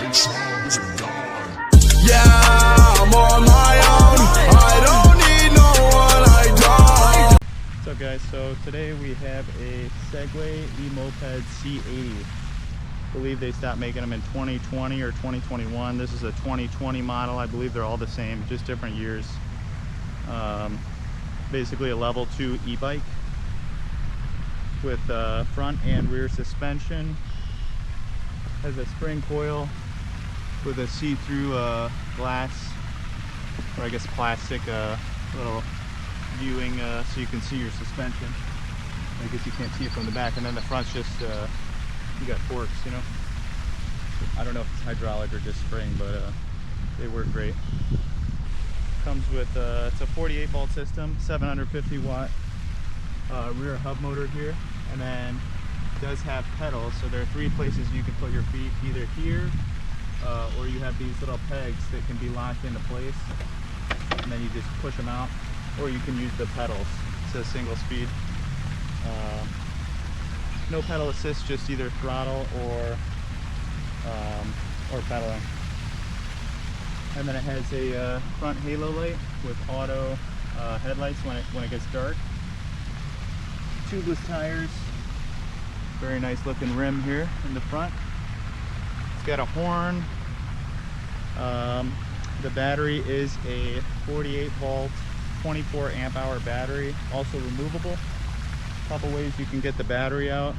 Yeah, I'm on my own. I don't need no one. I don't. What's up, guys? So today we have a Segway E Moped C80. I believe they stopped making them in 2020 or 2021. This is a 2020 model. I believe they're all the same, just different years. Basically a level 2 e-bike with front and rear suspension. Has a spring coil with a see-through glass, or I guess plastic, little viewing so you can see your suspension. I guess you can't see it from the back, and then the front's just you got forks, you know. I don't know if it's hydraulic or just spring, but they work great. Comes with it's a 48 volt system, 750 watt rear hub motor here, and then it does have pedals. So there are 3 places you can put your feet, either here or you have these little pegs that can be locked into place, and then you just push them out, or you can use the pedals. It's a single speed. No pedal assist, just either throttle or pedaling. And then it has a front halo light with auto headlights when it gets dark. Tubeless tires. Very nice looking rim here in the front. It's got a horn. The battery is a 48 volt 24 amp hour battery, also removable. A couple ways you can get the battery out.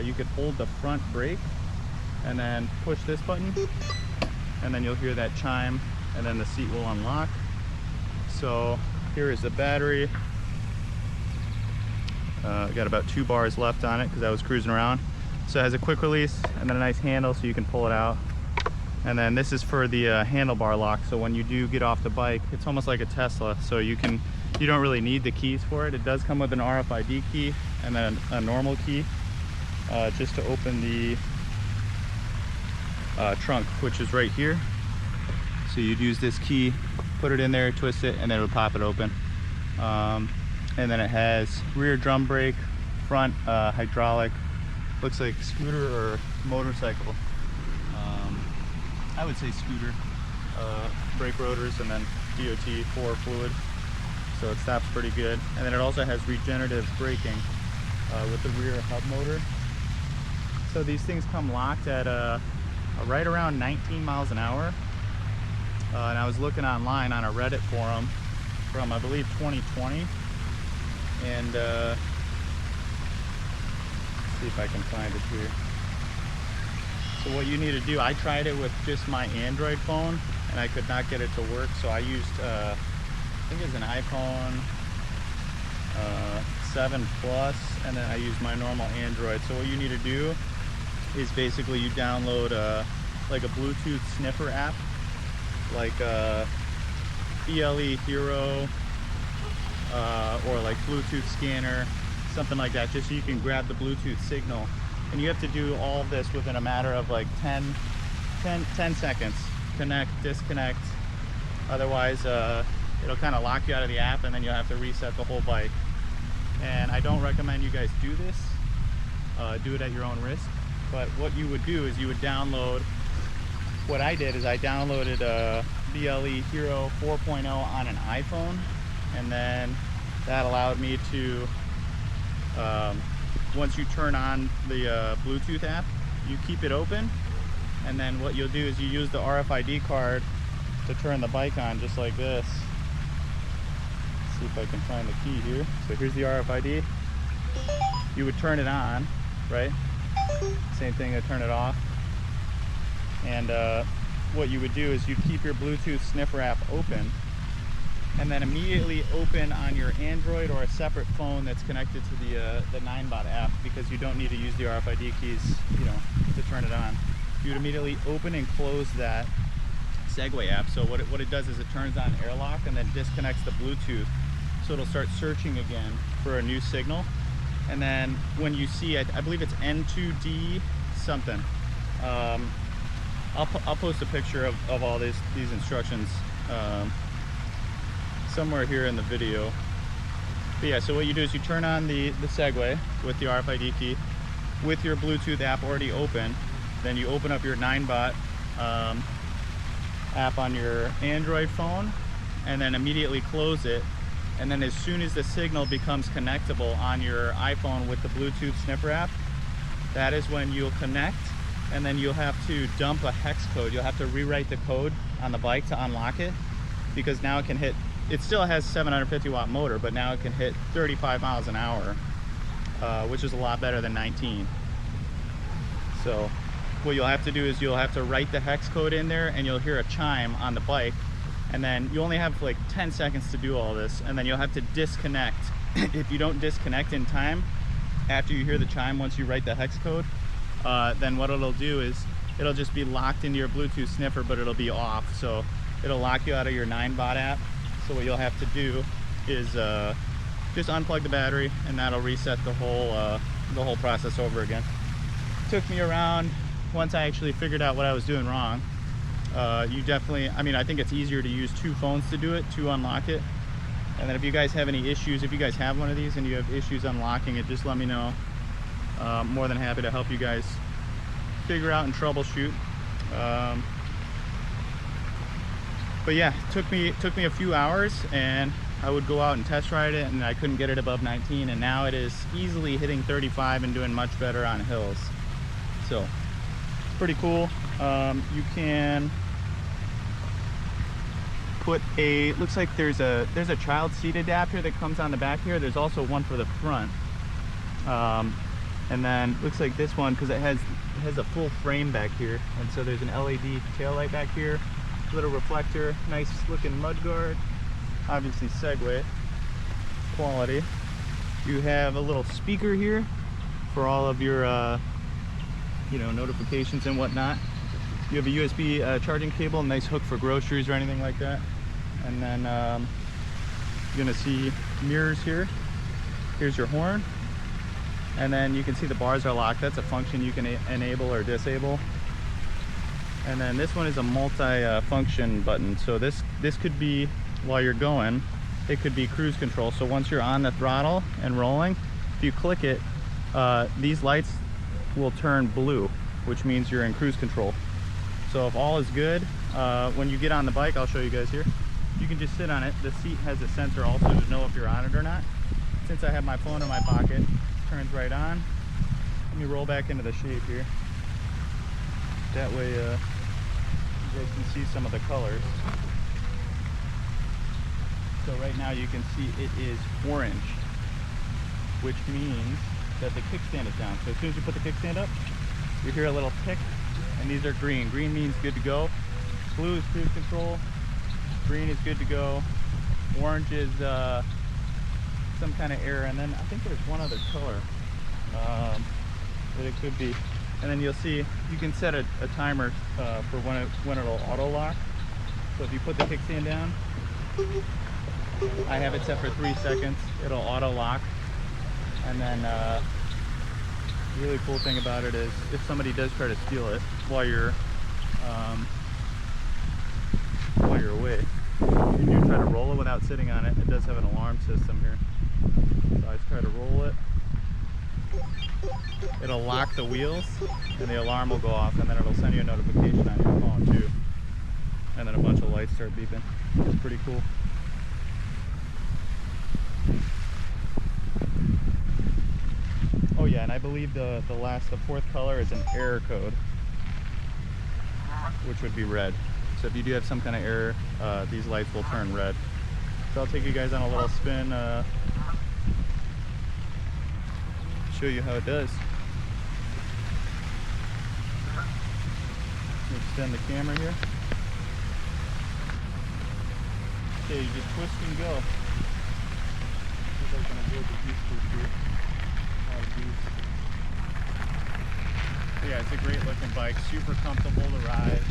You could hold the front brake and then push this button, and then you'll hear that chime, and then the seat will unlock. So here is the battery. Got about 2 bars left on it because I was cruising around. So it has a quick release and then a nice handle so you can pull it out. And then this is for the handlebar lock. So when you do get off the bike, it's almost like a Tesla. So you don't really need the keys for it. It does come with an RFID key and then a normal key just to open the trunk, which is right here. So you'd use this key, put it in there, twist it, and then it would pop it open. And then it has rear drum brake, front hydraulic, looks like scooter or motorcycle. I would say scooter. Brake rotors, and then DOT 4 fluid, so it stops pretty good. And then it also has regenerative braking with the rear hub motor. So these things come locked at right around 19 miles an hour. And I was looking online on a Reddit forum from, I believe, 2020. And let's see if I can find it here. So what you need to do, I tried it with just my Android phone and I could not get it to work. So I used, I think it's an iPhone 7 Plus, and then I used my normal Android. So what you need to do is basically you download like a Bluetooth sniffer app, like BLE Hero, or like Bluetooth scanner, something like that, just so you can grab the Bluetooth signal. And you have to do all of this within a matter of like 10 seconds. Connect, disconnect. Otherwise, it'll kind of lock you out of the app, and then you'll have to reset the whole bike. And I don't recommend you guys do this. Do it at your own risk. But what you would do is you would download, what I did is I downloaded BLE Hero 4.0 on an iPhone, and then that allowed me to, once you turn on the Bluetooth app, you keep it open, and then what you'll do is you use the RFID card to turn the bike on, just like this. Let's see if I can find the key here. So here's the RFID. You would turn it on, right? Same thing to turn it off. And what you would do is you'd keep your Bluetooth sniffer app open, and then immediately open on your Android or a separate phone that's connected to the Ninebot app, because you don't need to use the RFID keys, you know, to turn it on. You would immediately open and close that Segway app. So what it does is it turns on airlock and then disconnects the Bluetooth, so it'll start searching again for a new signal. And then when you see, I believe it's N2D something. I'll post a picture of all these instructions somewhere here in the video. But yeah, so what you do is you turn on the Segway with the RFID key with your Bluetooth app already open. Then you open up your Ninebot app on your Android phone, and then immediately close it. And then as soon as the signal becomes connectable on your iPhone with the Bluetooth sniffer app, that is when you'll connect, and then you'll have to dump a hex code. You'll have to rewrite the code on the bike to unlock it, because now it can hit, it still has 750 watt motor, but now it can hit 35 miles an hour, which is a lot better than 19. So what you'll have to do is you'll have to write the hex code in there, and you'll hear a chime on the bike, and then you only have like 10 seconds to do all this, and then you'll have to disconnect. If you don't disconnect in time after you hear the chime, once you write the hex code, then what it'll do is it'll just be locked into your Bluetooth sniffer, but it'll be off. So it'll lock you out of your Ninebot app. So what you'll have to do is just unplug the battery, and that'll reset the whole process over again. Took me around, once I actually figured out what I was doing wrong. You definitely, I mean, I think it's easier to use two phones to do it, to unlock it. And then if you guys have any issues, if you guys have one of these and you have issues unlocking it, just let me know. More than happy to help you guys figure out and troubleshoot. But yeah, took me a few hours, and I would go out and test ride it, and I couldn't get it above 19, and now it is easily hitting 35 and doing much better on hills. So pretty cool. You can put a, looks like there's a child seat adapter that comes on the back here. There's also one for the front. And then looks like this one, because it has a full frame back here, and so there's an LED tail light back here, little reflector, nice looking mud guard, obviously Segway quality. You have a little speaker here for all of your you know, notifications and whatnot. You have a USB charging cable, nice hook for groceries or anything like that. And then you're gonna see mirrors here. Here's your horn. And then you can see the bars are locked. That's a function you can enable or disable. And then this one is a multi-function button. So this could be, while you're going, it could be cruise control. So once you're on the throttle and rolling, if you click it, these lights will turn blue, which means you're in cruise control. So if all is good, when you get on the bike, I'll show you guys here, you can just sit on it. The seat has a sensor also to know if you're on it or not. Since I have my phone in my pocket, turns right on. Let me roll back into the shade here. That way you guys can see some of the colors. So right now you can see it is orange, which means that the kickstand is down. So as soon as you put the kickstand up, you hear a little tick, and these are green. Green means good to go. Blue is cruise control. Green is good to go. Orange is some kind of error, and then I think there's one other color that it could be. And then you'll see you can set a timer for when it'll auto lock. So if you put the kickstand down, I have it set for 3 seconds. It'll auto lock. And then the really cool thing about it is if somebody does try to steal it while you're away, if you do try to roll it without sitting on it, it does have an alarm system here. So I try to roll it. It'll lock the wheels, and the alarm will go off, and then it'll send you a notification on your phone too. And then a bunch of lights start beeping. It's pretty cool. Oh yeah, and I believe the fourth color is an error code, which would be red. So if you do have some kind of error, these lights will turn red. So I'll take you guys on a little spin, show you how it does. Extend the camera here. Okay, you just twist and go. See if I can avoid the juice boost here. Yeah, it's a great looking bike, super comfortable to ride.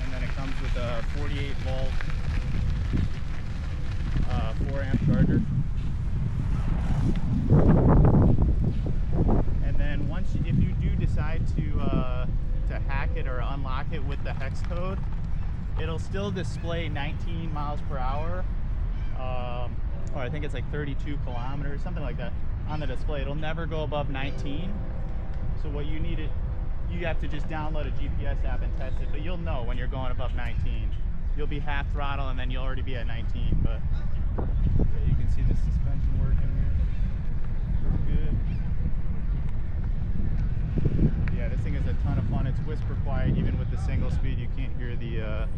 And then it comes with a 48 volt 4 amp charger. And then if you do decide to hack it or unlock it with the hex code, it'll still display 19 miles per hour. Or I think it's like 32 kilometers, something like that on the display. It'll never go above 19. So what you need, you have to just download a GPS app and test it, but you'll know when you're going above 19. You'll be half throttle and then you'll already be at 19, but yeah, you can see the suspension working here. Good. Yeah, this thing is a ton of fun. It's whisper quiet. Even with the single speed, you can't hear the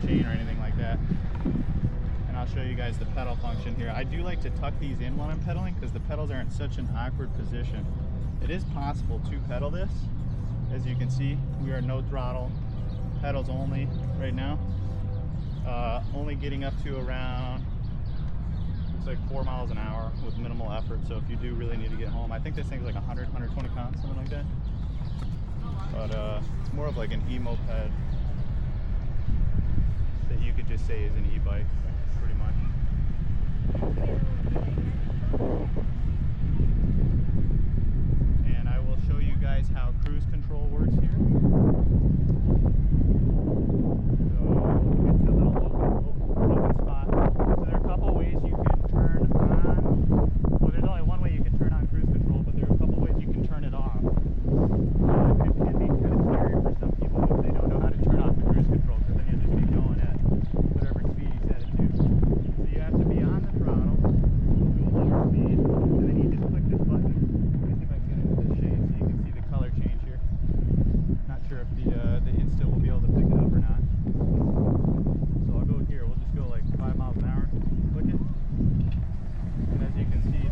chain or anything like that. And I'll show you guys the pedal function here. I do like to tuck these in while I'm pedaling because the pedals are in such an awkward position. It is possible to pedal this. As you can see, we are no throttle, pedals only right now. Only getting up to around, it's like 4 miles an hour with minimal effort. So if you do really need to get home, I think this thing's like 100, 120 pounds, something like that. But it's more of like an E moped that you could just say is an e-bike, pretty much. And I will show you guys how cruise control works here. So it's a little open spot. So there are a couple ways you can turn on. Well, there's only one way you can turn on cruise control, but there are a couple ways you can turn it off. It can be kind of scary for some people if they don't know how to turn off the cruise control, because then you'll just be going at whatever speed you set it to. So you have to be on the throttle to a lower speed, and then you just click this button. Let me see if I can get into the shade so you can see the color change here. Not sure if the Insta will be able to pick it up or not. So I'll go here. We'll just go like 5 miles an hour. Click it. And as you can see,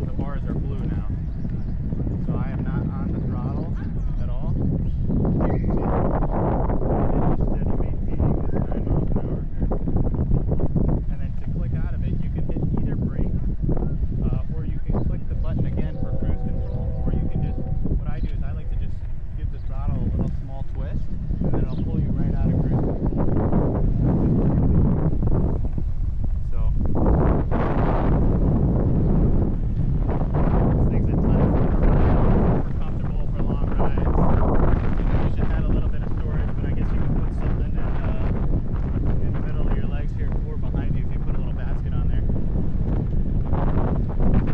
the bars are blue now. So I am not on the throttle at all. You can see it's just steady maintaining this 9 miles an hour here. And then to click out of it, you can hit either brake, or you can click the button again for cruise control, or you can just, what I do is I like to just give the throttle a little small twist, and then it'll pull you right out of cruise control. So, this thing's a ton of fun, super comfortable for long rides. You should have a little bit of storage, but I guess you can put something in the middle of your legs here or behind you if you put a little basket on there.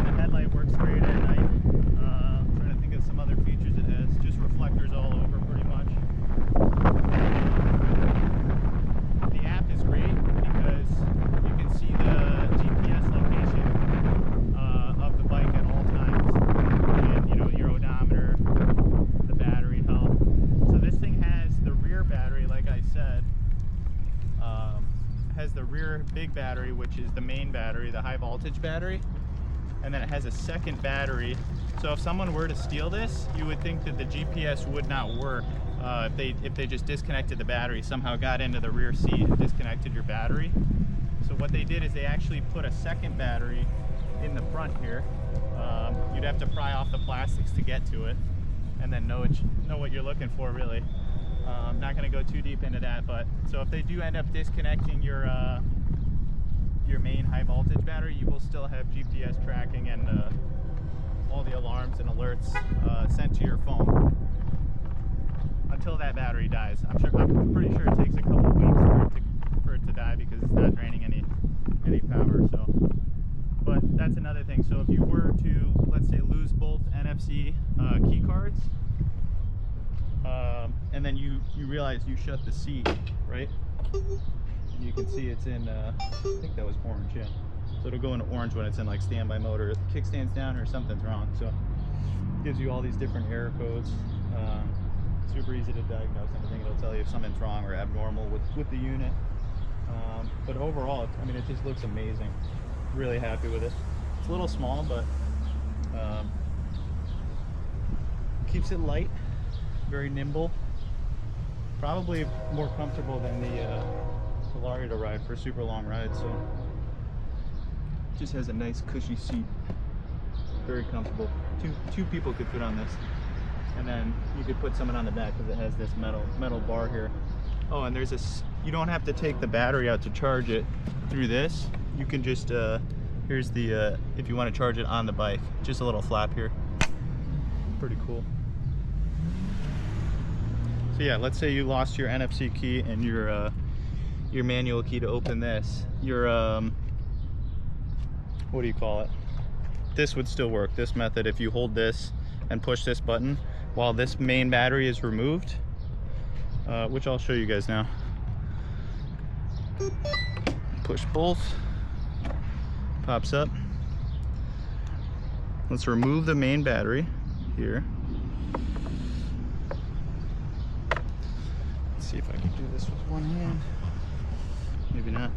The headlight works great at night. I'm trying to think of some other features it has. Just reflectors all over pretty much. The app is great because you can see the GPS location of the bike at all times, and you know, your odometer, the battery health. So this thing has the rear battery, like I said, has the rear big battery, which is the main battery, the high voltage battery, and then it has a second battery. So if someone were to steal this, you would think that the GPS would not work if they just disconnected the battery, somehow got into the rear seat and disconnected your battery. So what they did is they actually put a second battery in the front here. You'd have to pry off the plastics to get to it, and then know what you're looking for, really. I'm not going to go too deep into that, but so if they do end up disconnecting your main high voltage battery, you will still have GPS tracking and all the alarms and alerts sent to your phone until that battery dies. I'm pretty sure it takes a couple of weeks for it to die because it's not draining any power. So, but that's another thing. So if you were to, let's say, lose both NFC key cards, and then you realize you shut the seat, right? And you can see it's in, I think that was orange, yeah. So it'll go into orange when it's in like standby mode, or if the kickstand's down or something's wrong. So it gives you all these different error codes. Super easy to diagnose anything. It'll tell you if something's wrong or abnormal with the unit. But overall, I mean, it just looks amazing. Really happy with it. It's a little small, but keeps it light, very nimble. Probably more comfortable than the Solari to ride for super long rides. So it just has a nice cushy seat, very comfortable. Two people could fit on this, and then you could put someone on the back because it has this metal bar here. Oh, and there's this, you don't have to take the battery out to charge it through this. You can just here's the if you want to charge it on the bike, just a little flap here. Pretty cool. So yeah, let's say you lost your NFC key and your manual key to open this. Your what do you call it? this would still work. This method, if you hold this and push this button while this main battery is removed, which I'll show you guys now. Push both, pops up. Let's remove the main battery here. Let's see if I can do this with one hand. Maybe not.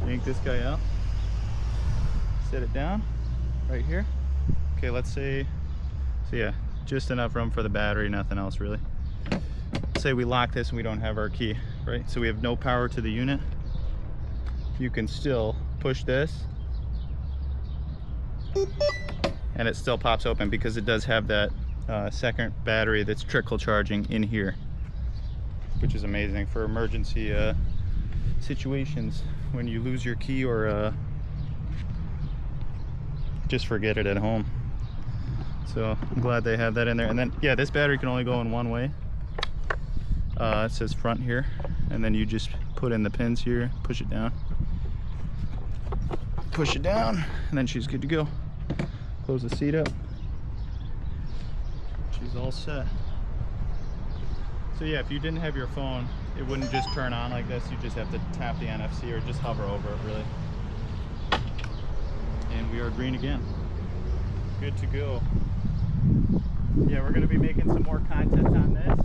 Yank this guy out. Set it down right here. Okay, let's say, so yeah, just enough room for the battery, nothing else really. Let's say we lock this and we don't have our key, right? So we have no power to the unit. You can still push this and it still pops open because it does have that second battery that's trickle charging in here, which is amazing for emergency situations when you lose your key or just forget it at home. So I'm glad they have that in there. And then yeah, this battery can only go in one way. It says front here, and then you just put in the pins here, push it down, and then she's good to go. Close the seat up. She's all set. So yeah, if you didn't have your phone, it wouldn't just turn on like this. You just have to tap the NFC or just hover over it really. And we are green again. Good to go. Yeah, we're gonna be making some more content on this.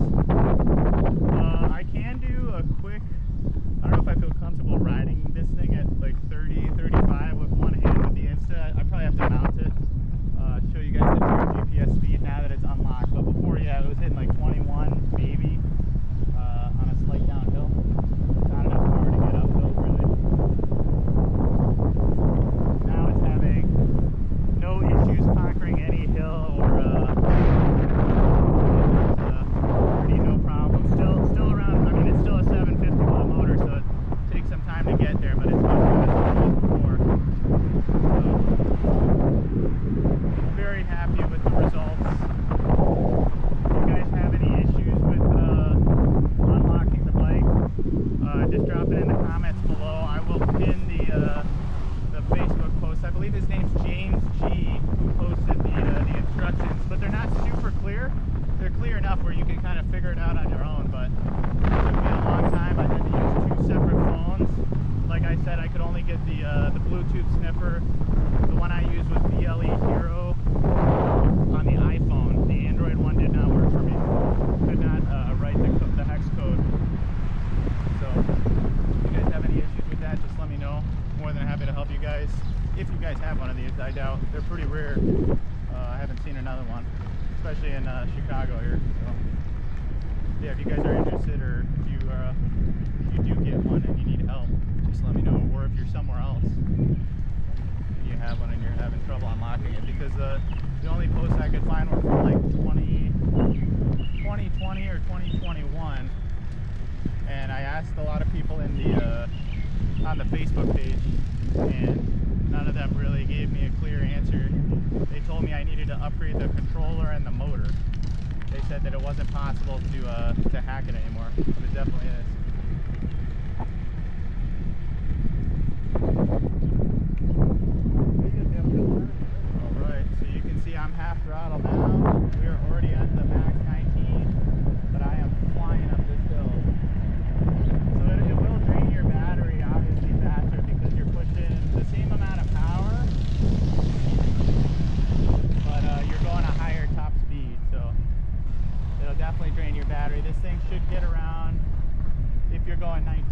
I can do a quick, I don't know if I feel comfortable riding this thing at like 30, 35 with one hand with the Insta. I probably have to mount it. Show you guys the true GPS speed now that it's unlocked. But before, yeah, it was hitting like 21 maybe on a slight downhill. Not enough power to get uphill really. Now it's having no issues conquering any hill or pretty no problem. Still around. I mean, it's still a 750 watt motor, so it takes some time to get there, but it's much better than it was before. So, very happy with the results. If you guys have any issues with unlocking the bike, just drop it in the comments below. I will pin the Facebook post. I believe his name's James G, who posted the instructions, but they're not super clear. They're clear enough where you can kind of figure it out on your own, but it took me a long time. I had to use 2 separate phones. Like I said, I could only get the Bluetooth sniffer. The one I used was BLE Hero on the iPhone. The Android one did not work for me. Could not write the hex code. So if you guys have any issues with that, just let me know. More than happy to help you guys. If you guys have one of these, I doubt. They're pretty rare. I haven't seen another one, especially in Chicago here. So yeah, if you guys are interested or if you do get one and you need help, just let me know. Or if you're somewhere else and you have one and you're having trouble unlocking it, because the only posts I could find were from like 2020 or 2021, and I asked a lot of people in the on the Facebook page, and none of them really gave me a clear answer. They told me I needed to upgrade the controller and the motor. They said that it wasn't possible to hack it anymore, but it definitely is. Alright, so you can see I'm half throttle now. We are already at the max 19, but I am flying up this hill. So it will drain your battery obviously faster because you're pushing the same amount of power, but you're going a higher top speed, so it'll definitely drain your battery. This thing should get around, if you're going 19,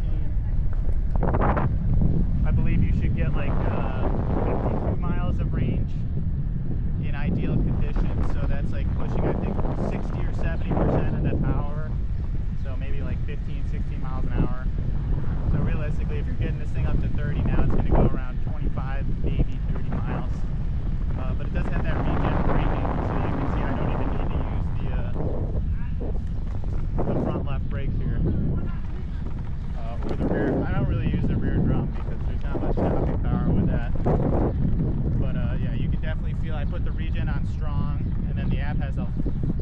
I believe you should get like 52 miles of range in ideal conditions. So that's like pushing, I think, 60 or 70% of the power. So maybe like 15, 16 miles an hour. So realistically, if you're getting this thing up to 30 now, it's going to go around 25, maybe 30 miles. But it does have that regen braking, so you can see I don't even need to use the front left brakes here. Or the rear. I don't really use the rear drum because there's not much stopping power with that. But yeah, you can definitely feel I put the regen on strong, and then the app has a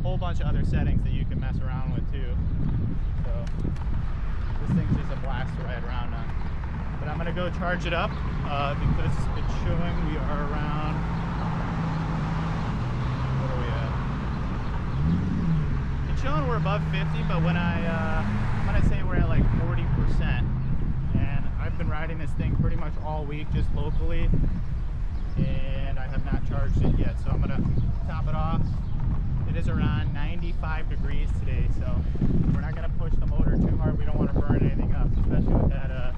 whole bunch of other settings that you can mess around with too. So this thing's just a blast to ride around on. But I'm gonna go charge it up because it's showing we are around above 50, but when I'm gonna say we're at like 40%. And I've been riding this thing pretty much all week, just locally, and I have not charged it yet. So I'm gonna top it off. It is around 95 degrees today, so we're not gonna push the motor too hard. We don't want to burn anything up, especially with that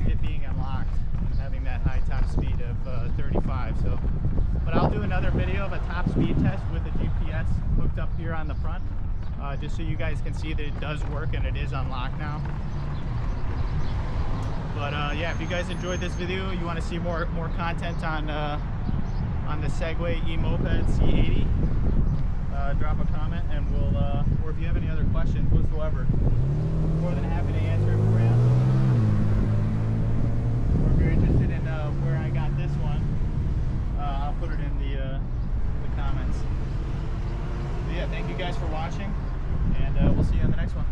it being unlocked and having that high top speed of 35. So, but I'll do another video of a top speed test with the GPS hooked up here on the front, just so you guys can see that it does work and it is unlocked now. But yeah, if you guys enjoyed this video, you want to see more content on the Segway E Moped C80, drop a comment, and we'll, or if you have any other questions whatsoever, more than happy to answer it for you. Or if you're interested in where I got this one, I'll put it in the comments. But yeah, thank you guys for watching, and we'll see you on the next one.